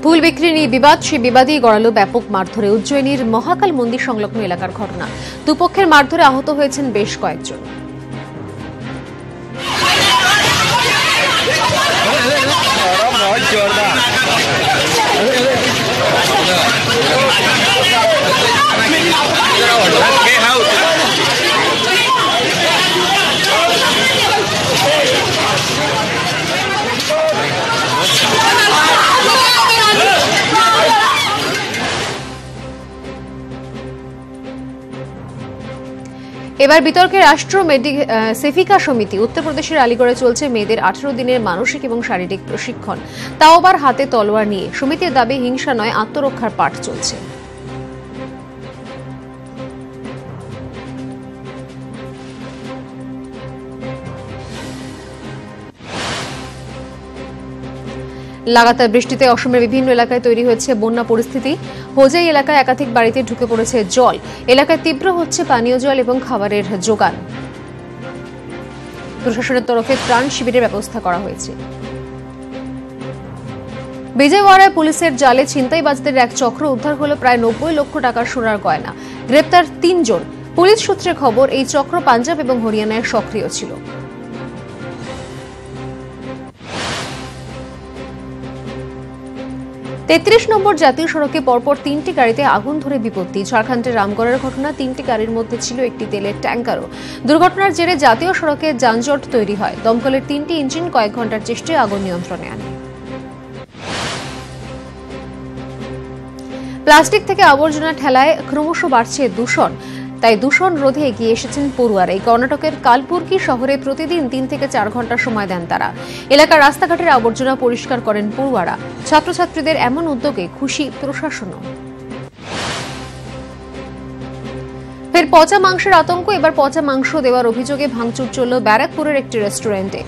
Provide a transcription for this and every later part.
ফুল বিক্রি নিয়ে বিবাদ, সে বিবাদেই গড়ালো ব্যাপক মারধরে উজ্জয়িনীর মহাকাল মন্দির সংলগ্ন এলাকার ঘটনা। দুপক্ষের মারধরে আহত হয়েছেন বেশ কয়েকজন। এবার বিতর্কে রাষ্ট্র সেফিকা সমিতি। উত্তরপ্রদেশের আলিগড়ে চলছে মেয়েদের 18 দিনের মানসিক এবং শারীরিক প্রশিক্ষণ, তাও আবার হাতে তলোয়ার নিয়ে। সমিতির দাবি হিংসা নয়, আত্মরক্ষার পাঠ চলছে। লাগাতার বৃষ্টিতে অসমের বিভিন্ন এলাকায় তৈরি হয়েছে বন্যা পরিস্থিতি। হোজাই এলাকায় একাধিক বাড়িতে ঢুকে পড়েছে জল। এলাকায় তীব্র হচ্ছে পানীয় জল এবং খাবারের যোগান। প্রশাসনের তরফে ত্রাণ শিবিরের ব্যবস্থা করা হয়েছে। বিজয়ওয়াড়ায় পুলিশের জালে ছিনতাইবাজদের এক চক্র, উদ্ধার হলো প্রায় 90 লক্ষ টাকার সোনার গয়না। গ্রেপ্তার 3 জন। পুলিশ সূত্রে খবর, এই চক্র পাঞ্জাব এবং হরিয়ানায় সক্রিয় ছিল। তেত্রিশ নম্বর জাতীয় সড়কে পরপর 3টি গাড়িতে আগুন ধরে বিপত্তি। ঝাড়খণ্ডের রামগড়ের ঘটনা। 3টি গাড়ির মধ্যে ছিল একটি তেলের ট্যাঙ্কারও। দুর্ঘটনার জেরে জাতীয় সড়কে যানজট তৈরি হয়। দমকলের 3টি ইঞ্জিন কয়েক ঘন্টার চেষ্টায় আগুন নিয়ন্ত্রণে আনে। প্লাস্টিক থেকে আবর্জনা ঠেলায় ক্রমশ বাড়ছে দূষণ, তাই দূষণ রোধে এগিয়ে এসেছেন পড়ুয়ারা। এই কর্ণাটকের কালপুর্কি শহরে প্রতিদিন 3 থেকে 4 ঘন্টা সময় দেন তারা। এলাকার রাস্তাঘাটের আবর্জনা পরিষ্কার করেন পড়ুয়ারা। ছাত্রছাত্রীদের এমন উদ্যোগে খুশি প্রশাসনও। ফের পচা মাংসের আতঙ্ক। এবার পচা মাংস দেওয়ার অভিযোগে ভাঙচুর চলল ব্যারাকপুরের একটি রেস্টুরেন্টে।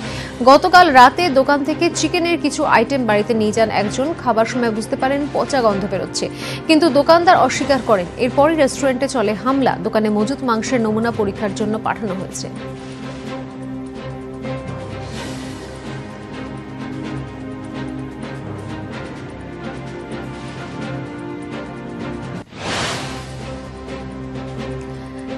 গতকাল রাতে দোকান থেকে চিকেনের কিছু আইটেম বাড়িতে নিয়ে যান একজন। খাবার সময় বুঝতে পারেন পচা গন্ধ বেরোচ্ছে, কিন্তু দোকানদার অস্বীকার করেন। এরপরই রেস্টুরেন্টে চলে হামলা। দোকানে মজুদ মাংসের নমুনা পরীক্ষার জন্য পাঠানো হয়েছে।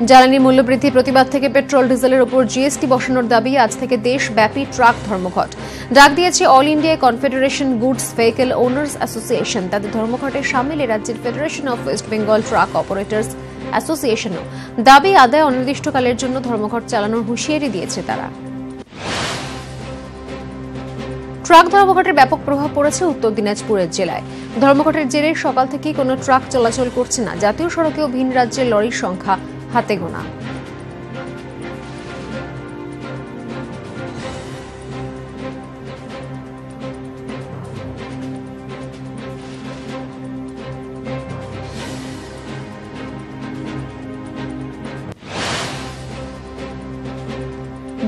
জ্বালানি মূল্যবৃদ্ধি প্রতিবাদ থেকে পেট্রোল ডিজেলের উপর জিএসটি বসানোর দাবি। আজ থেকে দেশব্যাপী ট্রাক ধর্মঘট ডাক দিয়েছে all India confederation goods vehicle owners association. তাদের ধর্মঘটে সামিল রাজ্যের federation of West Bengal truck operators অ্যাসোসিয়েশনও। দাবি আদায় অনির্দিষ্টকালের জন্য ধর্মঘট চালানোর হুঁশিয়ারি দিয়েছে তারা। ট্রাক ধর্মঘটের ব্যাপক প্রভাব পড়েছে উত্তর দিনাজপুরের জেলায়। ধর্মঘটের জেরে সকাল থেকেই কোনো ট্রাক চলাচল করছে না। জাতীয় সড়কেও ভিন রাজ্যের লরির সংখ্যা হাতে গোনা।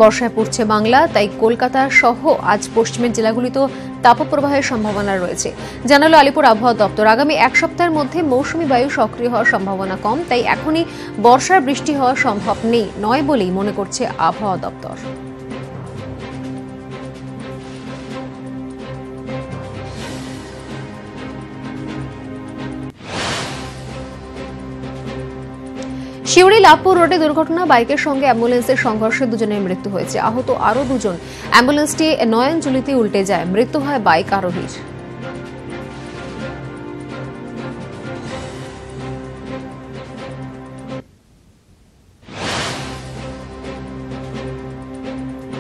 বর্ষায় পড়ছে বাংলা, তাই কলকাতা সহ আজ পশ্চিমের জেলাগুলিতেও তাপপ্রবাহের সম্ভাবনা রয়েছে, জানালো আলিপুর আবহাওয়া দপ্তর। আগামী 1 সপ্তাহের মধ্যে মৌসুমী বায়ু সক্রিয় হওয়ার সম্ভাবনা কম, তাই এখনই বর্ষার বৃষ্টি হওয়া সম্ভব নয় বলেই মনে করছে আবহাওয়া দপ্তর। শিউরি লাভপুর রোডে দুর্ঘটনা। বাইকের সঙ্গে অ্যাম্বুলেন্সের সংঘর্ষে 2 জনের মৃত্যু হয়েছে। আহত আরও 2 জন। অ্যাম্বুলেন্সটি নয়নজুলিতে উল্টে যায়। মৃত্যু হয় বাইক আরোহীর।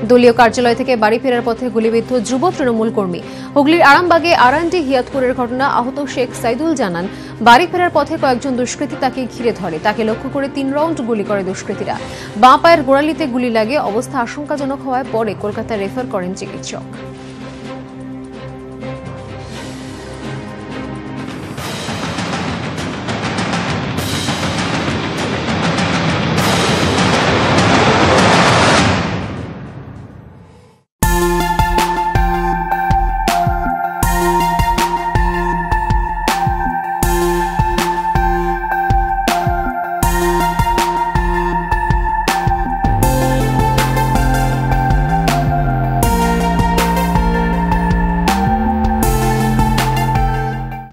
দলীয় কার্যালয় থেকে বাড়ি ফেরার পথে গুলিবিদ্ধ যুব তৃণমূল কর্মী। হুগলির আরামবাগে আরান্ডি হিয়াতপুরের ঘটনা। আহত শেখ সাইদুল জানান, বাড়ি ফেরার পথে কয়েকজন দুষ্কৃতী তাকে ঘিরে ধরে। তাকে লক্ষ্য করে 3 রাউন্ড গুলি করে দুষ্কৃতীরা। বাঁ পায়ের গোড়ালিতে গুলি লাগে। অবস্থা আশঙ্কাজনক হওয়ায় পরে কলকাতায় রেফার করেন চিকিৎসক।